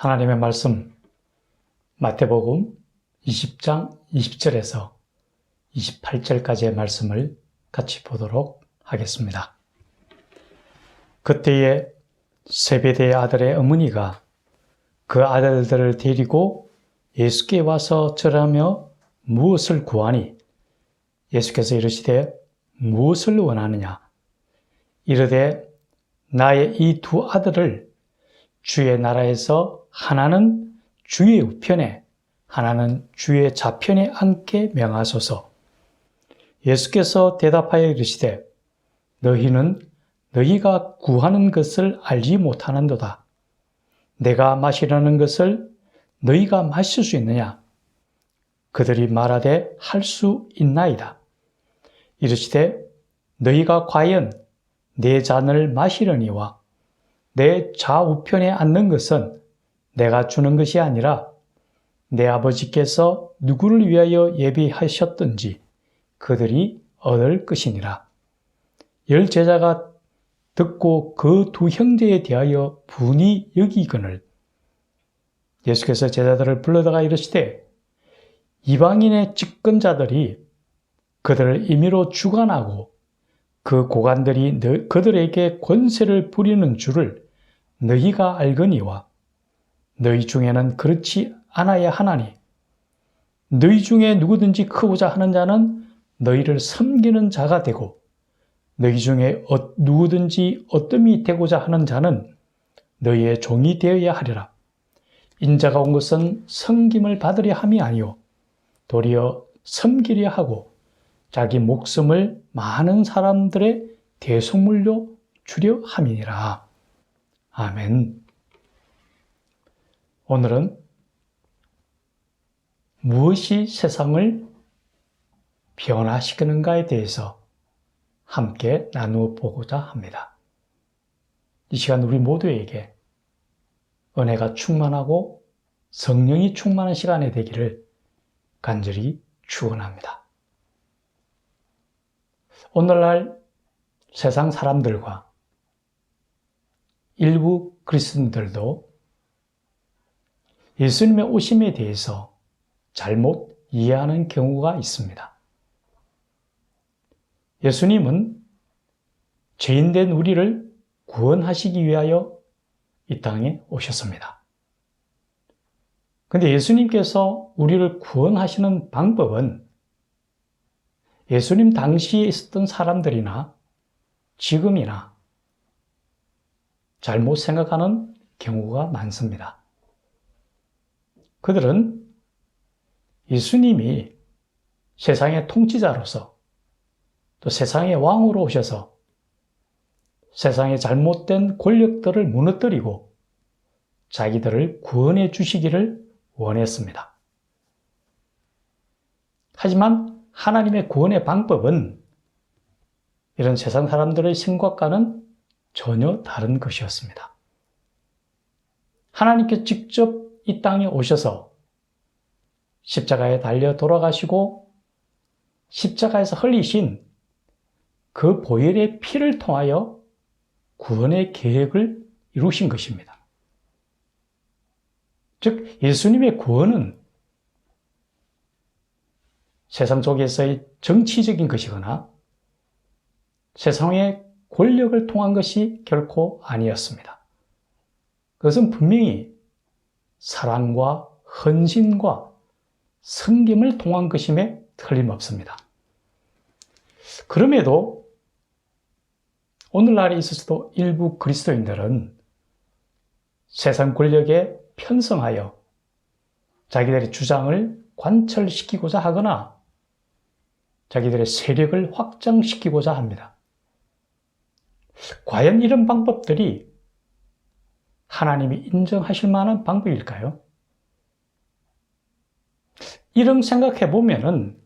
하나님의 말씀 마태복음 20장 20절에서 28절까지의 말씀을 같이 보도록 하겠습니다. 그때에 세베대의 아들의 어머니가 그 아들들을 데리고 예수께 와서 절하며 무엇을 구하니 예수께서 이르시되 무엇을 원하느냐 이르되 나의 이 두 아들을 주의 나라에서 하나는 주의 우편에 하나는 주의 좌편에 앉게 명하소서. 예수께서 대답하여 이르시되 너희는 너희가 구하는 것을 알지 못하는도다. 내가 마시려는 것을 너희가 마실 수 있느냐? 그들이 말하되 할 수 있나이다. 이르시되 너희가 과연 내 잔을 마시려니와 내 좌우편에 앉는 것은 내가 주는 것이 아니라 내 아버지께서 누구를 위하여 예비하셨든지 그들이 얻을 것이니라. 10 제자가 듣고 그 두 형제에 대하여 분이 여기거늘 예수께서 제자들을 불러다가 이르시되 이방인의 집권자들이 그들을 임의로 주관하고 그 고관들이 그들에게 권세를 부리는 줄을 너희가 알거니와 너희 중에는 그렇지 않아야 하나니 너희 중에 누구든지 크고자 하는 자는 너희를 섬기는 자가 되고 너희 중에 누구든지 어뜸이 되고자 하는 자는 너희의 종이 되어야 하리라. 인자가 온 것은 섬김을 받으려 함이 아니요 도리어 섬기려 하고 자기 목숨을 많은 사람들의 대속물로 주려 함이니라. 아멘. 오늘은 무엇이 세상을 변화시키는가에 대해서 함께 나누어 보고자 합니다. 이 시간 우리 모두에게 은혜가 충만하고 성령이 충만한 시간이 되기를 간절히 축원합니다. 오늘날 세상 사람들과 일부 그리스도인들도 예수님의 오심에 대해서 잘못 이해하는 경우가 있습니다. 예수님은 죄인된 우리를 구원하시기 위하여 이 땅에 오셨습니다. 그런데 예수님께서 우리를 구원하시는 방법은 예수님 당시에 있었던 사람들이나 지금이나 잘못 생각하는 경우가 많습니다. 그들은 예수님이 세상의 통치자로서 또 세상의 왕으로 오셔서 세상의 잘못된 권력들을 무너뜨리고 자기들을 구원해 주시기를 원했습니다. 하지만 하나님의 구원의 방법은 이런 세상 사람들의 생각과는 전혀 다른 것이었습니다. 하나님께 직접 이 땅에 오셔서 십자가에 달려 돌아가시고 십자가에서 흘리신 그 보혈의 피를 통하여 구원의 계획을 이루신 것입니다. 즉 예수님의 구원은 세상 속에서의 정치적인 것이거나 세상의 권력을 통한 것이 결코 아니었습니다. 그것은 분명히 사랑과 헌신과 섬김을 통한 것임에 틀림없습니다. 그럼에도 오늘날에 있어서도 일부 그리스도인들은 세상 권력에 편성하여 자기들의 주장을 관철시키고자 하거나 자기들의 세력을 확장시키고자 합니다. 과연 이런 방법들이 하나님이 인정하실 만한 방법일까요? 이런 생각해 보면은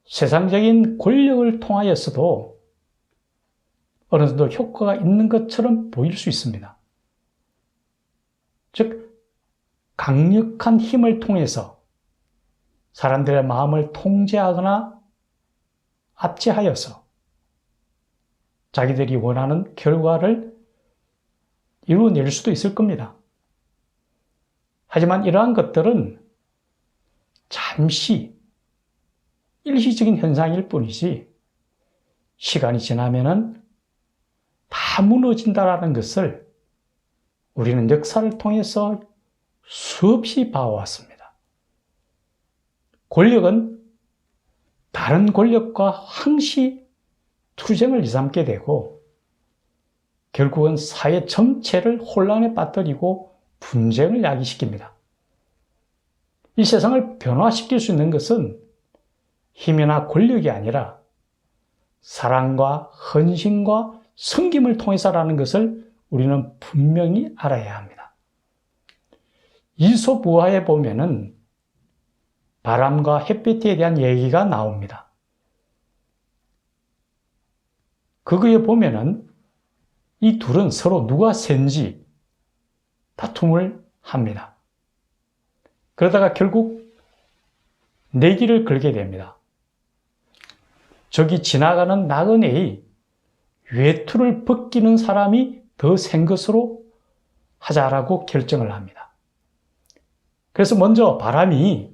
세상적인 권력을 통하여서도 어느 정도 효과가 있는 것처럼 보일 수 있습니다. 즉, 강력한 힘을 통해서 사람들의 마음을 통제하거나 압제하여서 자기들이 원하는 결과를 이루어낼 수도 있을 겁니다. 하지만 이러한 것들은 잠시 일시적인 현상일 뿐이지 시간이 지나면은 다 무너진다라는 것을 우리는 역사를 통해서 수없이 봐왔습니다. 권력은 다른 권력과 항시 투쟁을 일삼게 되고 결국은 사회 전체를 혼란에 빠뜨리고 분쟁을 야기시킵니다. 이 세상을 변화시킬 수 있는 것은 힘이나 권력이 아니라 사랑과 헌신과 섬김을 통해서라는 것을 우리는 분명히 알아야 합니다. 이솝우화에 보면은 바람과 햇빛에 대한 얘기가 나옵니다. 거기에 보면은 이 둘은 서로 누가 센지 다툼을 합니다. 그러다가 결국 내기를 걸게 됩니다. 저기 지나가는 나그네의 외투를 벗기는 사람이 더 센 것으로 하자라고 결정을 합니다. 그래서 먼저 바람이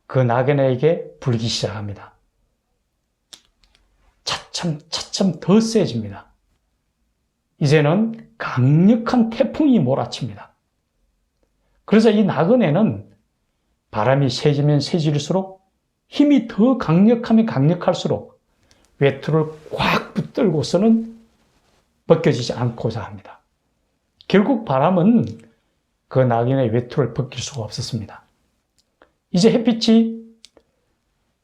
그 나그네에게 불기 시작합니다. 차츰 더 세집니다. 이제는 강력한 태풍이 몰아칩니다. 그래서 이 나그네는 바람이 세지면 세질수록 힘이 더 강력하면 강력할수록 외투를 꽉 붙들고서는 벗겨지지 않고자 합니다. 결국 바람은 그 나그네의 외투를 벗길 수가 없었습니다. 이제 햇빛이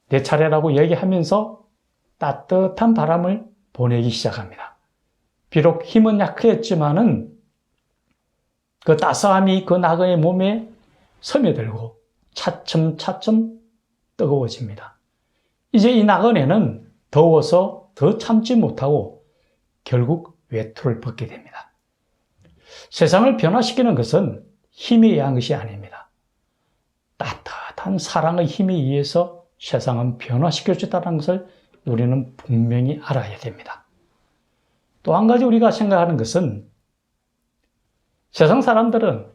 내 차례라고 얘기하면서 따뜻한 바람을 보내기 시작합니다. 비록 힘은 약했지만은 그 따스함이 그 나그네의 몸에 스며들고 차츰 뜨거워집니다. 이제 이 나그네는 더워서 더 참지 못하고 결국 외투를 벗게 됩니다. 세상을 변화시키는 것은 힘에 의한 것이 아닙니다. 따뜻한 사랑의 힘에 의해서 세상은 변화시킬 수 있다는 것을 우리는 분명히 알아야 됩니다. 또 한 가지 우리가 생각하는 것은 세상 사람들은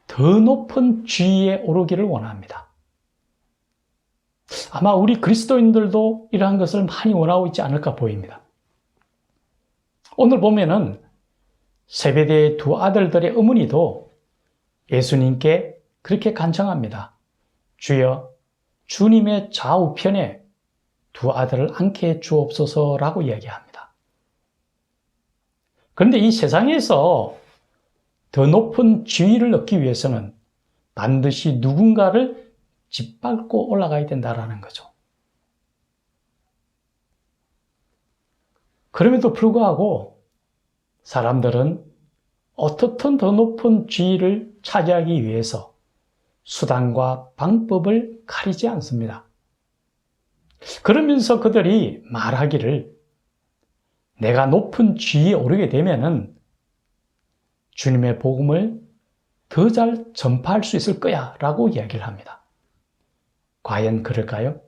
더 높은 지위에 오르기를 원합니다. 아마 우리 그리스도인들도 이러한 것을 많이 원하고 있지 않을까 보입니다. 오늘 보면은 세베대의 두 아들들의 어머니도 예수님께 그렇게 간청합니다. 주여, 주님의 좌우편에 두 아들을 앉게 해 주옵소서라고 이야기합니다. 그런데 이 세상에서 더 높은 지위를 얻기 위해서는 반드시 누군가를 짓밟고 올라가야 된다는 거죠. 그럼에도 불구하고 사람들은 어떻든 더 높은 지위를 차지하기 위해서 수단과 방법을 가리지 않습니다. 그러면서 그들이 말하기를 내가 높은 지위에 오르게 되면은 주님의 복음을 더 잘 전파할 수 있을 거야 라고 이야기를 합니다. 과연 그럴까요?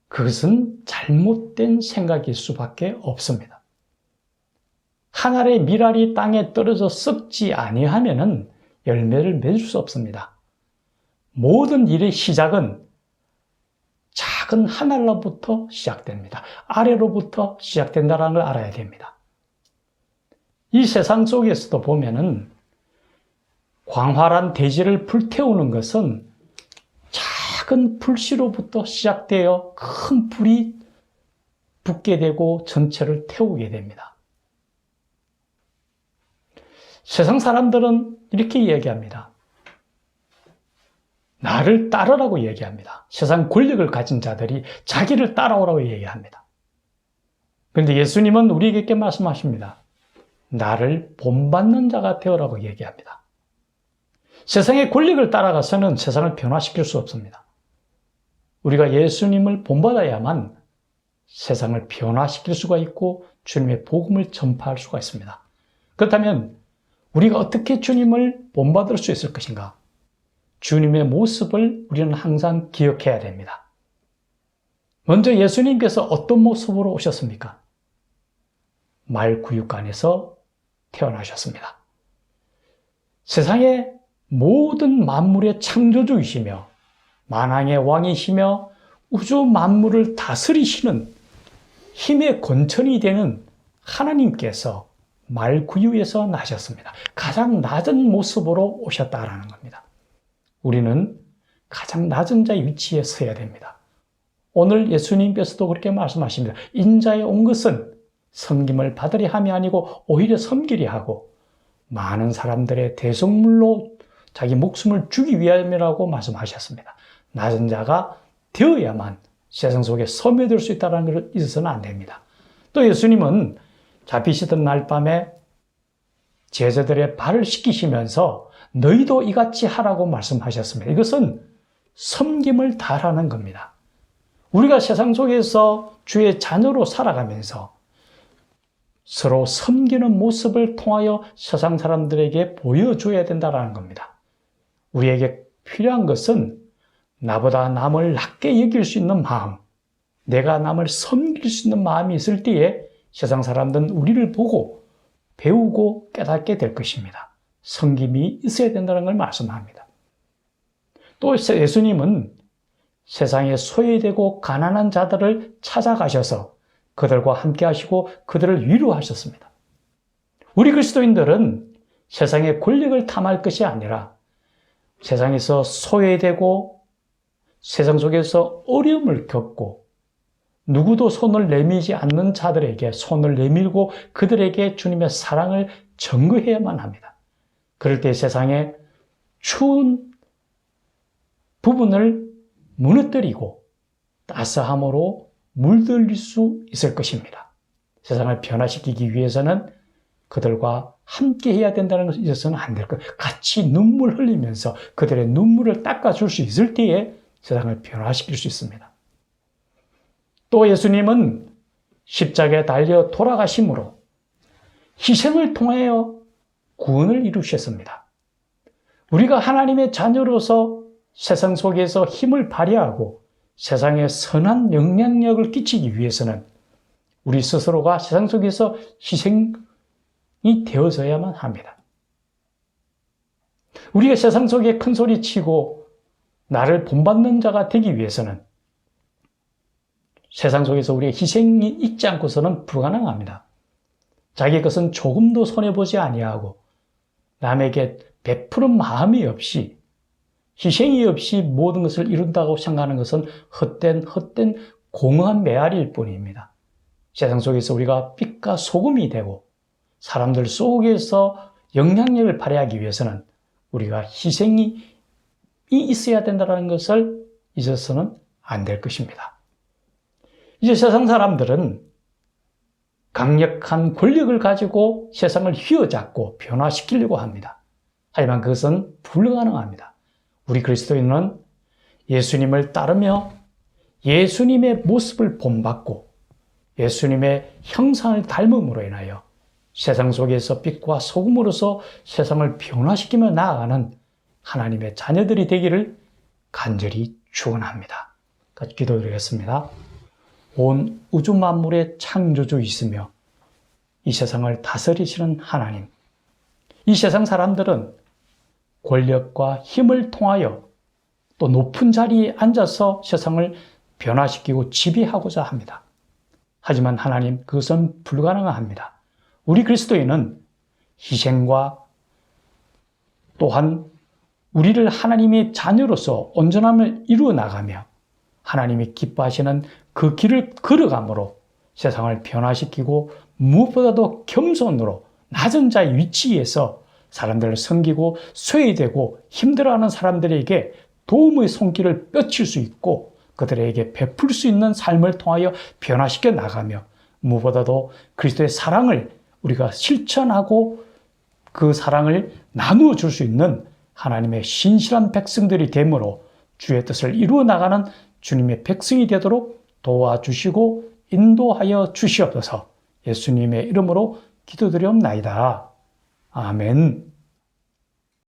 그것은 잘못된 생각일 수밖에 없습니다. 한 알의 밀알이 땅에 떨어져 썩지 아니하면은 열매를 맺을 수 없습니다. 모든 일의 시작은 작은 한 알로부터 시작됩니다. 아래로부터 시작된다는 걸 알아야 됩니다. 이 세상 속에서도 보면은 광활한 대지를 불태우는 것은 작은 불씨로부터 시작되어 큰 불이 붙게 되고 전체를 태우게 됩니다. 세상 사람들은 이렇게 이야기합니다. 나를 따르라고 얘기합니다. 세상 권력을 가진 자들이 자기를 따라오라고 얘기합니다. 그런데 예수님은 우리에게 말씀하십니다. 나를 본받는 자가 되어라고 얘기합니다. 세상의 권력을 따라가서는 세상을 변화시킬 수 없습니다. 우리가 예수님을 본받아야만 세상을 변화시킬 수가 있고 주님의 복음을 전파할 수가 있습니다. 그렇다면 우리가 어떻게 주님을 본받을 수 있을 것인가? 주님의 모습을 우리는 항상 기억해야 됩니다. 먼저 예수님께서 어떤 모습으로 오셨습니까? 말구육간에서 태어나셨습니다. 세상의 모든 만물의 창조주이시며 만왕의 왕이시며 우주 만물을 다스리시는 힘의 권천이 되는 하나님께서 말구유에서 나셨습니다. 가장 낮은 모습으로 오셨다라는 겁니다. 우리는 가장 낮은 자의 위치에 서야 됩니다. 오늘 예수님께서도 그렇게 말씀하십니다. 인자에 온 것은 섬김을 받으려 함이 아니고 오히려 섬기려 하고 많은 사람들의 대속물로 자기 목숨을 주기 위함이라고 말씀하셨습니다. 낮은 자가 되어야만 세상 속에 섬유될 수 있다는 것을 잊어서는 안 됩니다. 또 예수님은 잡히시던 날 밤에 제자들의 발을 씻기시면서 너희도 이같이 하라고 말씀하셨습니다. 이것은 섬김을 다하라는 겁니다. 우리가 세상 속에서 주의 자녀로 살아가면서 서로 섬기는 모습을 통하여 세상 사람들에게 보여줘야 된다는 겁니다. 우리에게 필요한 것은 나보다 남을 낮게 여길 수 있는 마음, 내가 남을 섬길 수 있는 마음이 있을 때에 세상 사람들은 우리를 보고 배우고 깨닫게 될 것입니다. 섬김이 있어야 된다는 걸 말씀합니다. 또 예수님은 세상에 소외되고 가난한 자들을 찾아가셔서 그들과 함께 하시고 그들을 위로하셨습니다. 우리 그리스도인들은 세상의 권력을 탐할 것이 아니라 세상에서 소외되고 세상 속에서 어려움을 겪고 누구도 손을 내밀지 않는 자들에게 손을 내밀고 그들에게 주님의 사랑을 전거해야만 합니다. 그럴 때 세상의 추운 부분을 무너뜨리고 따스함으로 물들일 수 있을 것입니다. 세상을 변화시키기 위해서는 그들과 함께 해야 된다는 것을 잊어서는 안 될 거예요. 같이 눈물 흘리면서 그들의 눈물을 닦아줄 수 있을 때에 세상을 변화시킬 수 있습니다. 또 예수님은 십자가에 달려 돌아가심으로 희생을 통하여 구원을 이루셨습니다. 우리가 하나님의 자녀로서 세상 속에서 힘을 발휘하고 세상에 선한 영향력을 끼치기 위해서는 우리 스스로가 세상 속에서 희생이 되어져야만 합니다. 우리가 세상 속에 큰 소리 치고 나를 본받는 자가 되기 위해서는 세상 속에서 우리의 희생이 있지 않고서는 불가능합니다. 자기 것은 조금도 손해보지 아니하고 남에게 베푸는 마음이 없이 희생이 없이 모든 것을 이룬다고 생각하는 것은 헛된 공허한 메아리일 뿐입니다. 세상 속에서 우리가 빛과 소금이 되고 사람들 속에서 영향력을 발휘하기 위해서는 우리가 희생이 있어야 된다는 것을 잊어서는 안 될 것입니다. 이제 세상 사람들은 강력한 권력을 가지고 세상을 휘어잡고 변화시키려고 합니다. 하지만 그것은 불가능합니다. 우리 그리스도인은 예수님을 따르며 예수님의 모습을 본받고 예수님의 형상을 닮음으로 인하여 세상 속에서 빛과 소금으로서 세상을 변화시키며 나아가는 하나님의 자녀들이 되기를 간절히 축원합니다. 같이 기도드리겠습니다. 온 우주 만물의 창조주이시며 이 세상을 다스리시는 하나님, 이 세상 사람들은 권력과 힘을 통하여 또 높은 자리에 앉아서 세상을 변화시키고 지배하고자 합니다. 하지만 하나님, 그것은 불가능합니다. 우리 그리스도인은 희생과 또한 우리를 하나님의 자녀로서 온전함을 이루어 나가며 하나님이 기뻐하시는 그 길을 걸어감으로 세상을 변화시키고 무엇보다도 겸손으로 낮은 자의 위치에서 사람들을 섬기고 소외되고 힘들어하는 사람들에게 도움의 손길을 뻗칠 수 있고 그들에게 베풀 수 있는 삶을 통하여 변화시켜 나가며 무엇보다도 그리스도의 사랑을 우리가 실천하고 그 사랑을 나누어 줄 수 있는 하나님의 신실한 백성들이 되므로 주의 뜻을 이루어 나가는 주님의 백성이 되도록 도와주시고 인도하여 주시옵소서. 예수님의 이름으로 기도드리옵나이다. 아멘.